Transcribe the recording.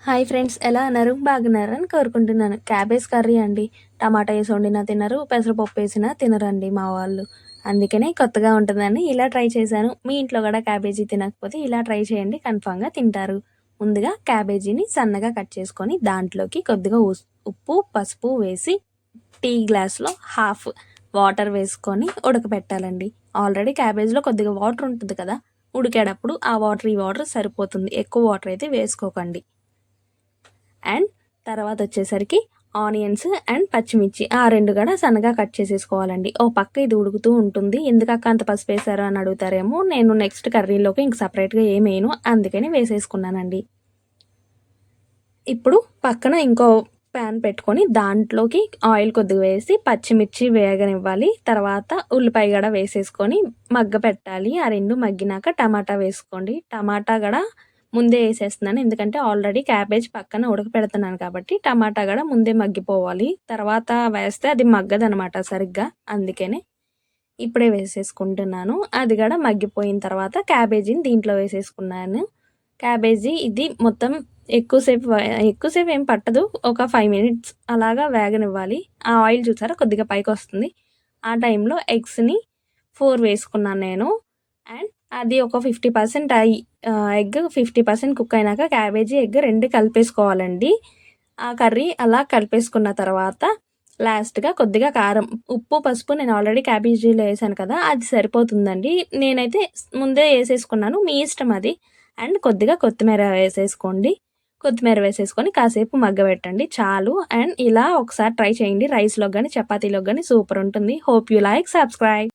Hi friends, ఎలా ఉన్నారు? బాగున్నారని కోరుకుంటున్నాను. క్యాబేజ్ కర్రీ అండి. టమాటా వేసి వండినా తినరు, పెసరపప్పు వేసినా తినరండి మా వాళ్ళు. అందుకనే కొత్తగా ఉంటుందని ఇలా ట్రై చేశాను. మీ ఇంట్లో కూడా క్యాబేజీ తినకపోతే ఇలా ట్రై చేయండి, కన్ఫామ్గా తింటారు. ముందుగా క్యాబేజీని సన్నగా కట్ చేసుకొని దాంట్లోకి కొద్దిగా ఉప్పు పసుపు వేసి టీ గ్లాస్లో హాఫ్ వాటర్ వేసుకొని ఉడకపెట్టాలండి. ఆల్రెడీ క్యాబేజ్లో కొద్దిగా వాటర్ ఉంటుంది కదా, ఉడికేటప్పుడు ఆ వాటర్ ఈ వాటర్ సరిపోతుంది. ఎక్కువ వాటర్ అయితే వేసుకోకండి. అండ్ తర్వాత వచ్చేసరికి ఆనియన్స్ అండ్ పచ్చిమిర్చి ఆ రెండు కూడా సన్నగా కట్ చేసేసుకోవాలండి. ఓ పక్క ఇది ఉడుకుతూ ఉంటుంది. ఎందుకక్క అంత పసుపు వేసారు అని అడుగుతారేమో. నేను నెక్స్ట్ కర్రీలోకి ఇంక సపరేట్గా ఏమేయను, అందుకని వేసేసుకున్నానండి. ఇప్పుడు పక్కన ఇంకో ప్యాన్ పెట్టుకొని దాంట్లోకి ఆయిల్ కొద్దిగా వేసి పచ్చిమిర్చి వేగనివ్వాలి. తర్వాత ఉల్లిపాయ కూడా వేసేసుకొని మగ్గ పెట్టాలి. ఆ రెండు మగ్గినాక టమాటా వేసుకోండి. టమాటా కూడా ముందే వేసేస్తున్నాను, ఎందుకంటే ఆల్రెడీ క్యాబేజ్ పక్కన ఉడకపెడుతున్నాను కాబట్టి టమాటా కూడా ముందే మగ్గిపోవాలి. తర్వాత వేస్తే అది మగ్గదనమాట సరిగ్గా, అందుకనే ఇప్పుడే వేసేసుకుంటున్నాను. అది కూడా మగ్గిపోయిన తర్వాత క్యాబేజీని దీంట్లో వేసేసుకున్నాను. క్యాబేజీ ఇది మొత్తం ఎక్కువసేపు ఏం పట్టదు, ఒక 5 మినిట్స్ అలాగా వేగనివ్వాలి. ఆ ఆయిల్ చూసారా కొద్దిగా పైకి వస్తుంది. ఆ టైంలో ఎగ్స్ని 4 వేసుకున్నాను నేను. అండ్ అది ఒక 50% ఎగ్ 50% కుక్ అయినాక క్యాబేజీ ఎగ్ రెండు కలిపేసుకోవాలండి. ఆ కర్రీ అలా కలిపేసుకున్న తర్వాత లాస్ట్గా కొద్దిగా కారం, ఉప్పు పసుపు నేను ఆల్రెడీ క్యాబేజీలో వేసాను కదా, అది సరిపోతుందండి. నేనైతే ముందే వేసేసుకున్నాను, మీ ఇష్టం అది. అండ్ కొద్దిగా కొత్తిమీర వేసేసుకోండి. కొత్తిమీర వేసేసుకొని కాసేపు మగ్గబెట్టండి చాలు. అండ్ ఇలా ఒకసారి ట్రై చేయండి, రైస్లో కానీ చపాతీలో కానీ సూపర్ ఉంటుంది. Hope you like. సబ్స్క్రైబ్.